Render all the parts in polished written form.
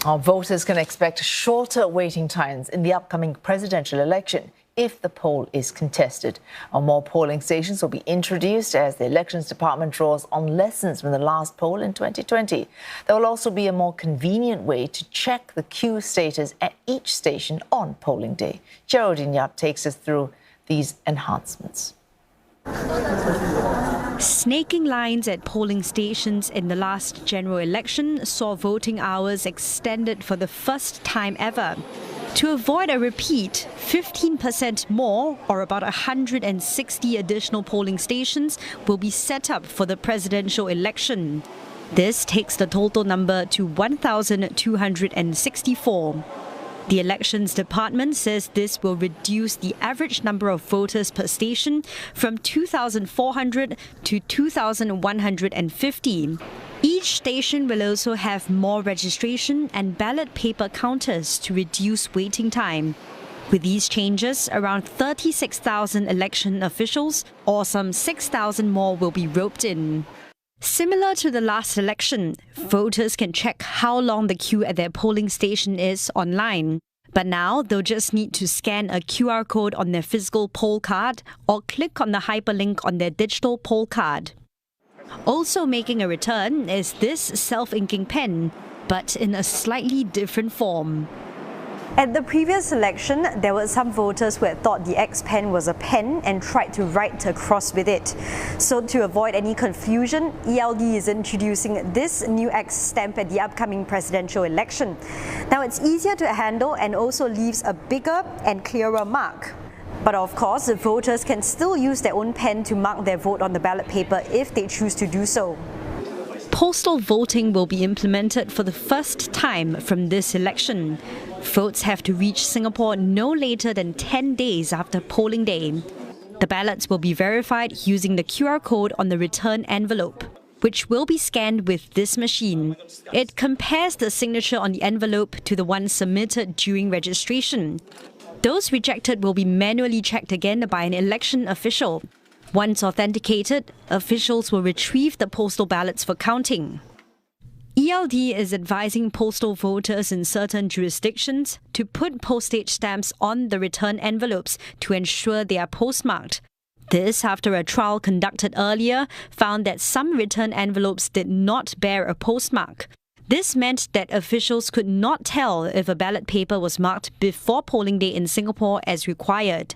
Our voters can expect shorter waiting times in the upcoming presidential election if the poll is contested. More polling stations will be introduced as the Elections Department draws on lessons from the last poll in 2020. There will also be a more convenient way to check the queue status at each station on polling day. Geraldine Yap takes us through these enhancements. Snaking lines at polling stations in the last general election saw voting hours extended for the first time ever. To avoid a repeat, 15% more, or about 160 additional polling stations, will be set up for the presidential election. This takes the total number to 1,264. The Elections Department says this will reduce the average number of voters per station from 2,400 to 2,150. Each station will also have more registration and ballot paper counters to reduce waiting time. With these changes, around 36,000 election officials, or some 6,000 more, will be roped in. Similar to the last election, voters can check how long the queue at their polling station is online. But now they'll just need to scan a QR code on their physical poll card or click on the hyperlink on their digital poll card. Also making a return is this self-inking pen, but in a slightly different form. At the previous election, there were some voters who had thought the X pen was a pen and tried to write across with it. So to avoid any confusion, ELD is introducing this new X stamp at the upcoming presidential election. Now it's easier to handle and also leaves a bigger and clearer mark. But of course, the voters can still use their own pen to mark their vote on the ballot paper if they choose to do so. Postal voting will be implemented for the first time from this election. Votes have to reach Singapore no later than 10 days after polling day. The ballots will be verified using the QR code on the return envelope, which will be scanned with this machine. It compares the signature on the envelope to the one submitted during registration. Those rejected will be manually checked again by an election official. Once authenticated, officials will retrieve the postal ballots for counting. ELD is advising postal voters in certain jurisdictions to put postage stamps on the return envelopes to ensure they are postmarked. This after a trial conducted earlier found that some return envelopes did not bear a postmark. This meant that officials could not tell if a ballot paper was marked before polling day in Singapore as required.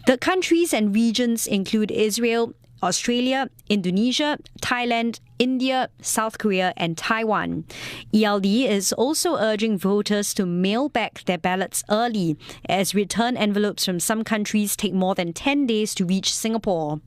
The countries and regions include Israel, Australia, Indonesia, Thailand, India, South Korea and Taiwan. ELD is also urging voters to mail back their ballots early, as return envelopes from some countries take more than 10 days to reach Singapore.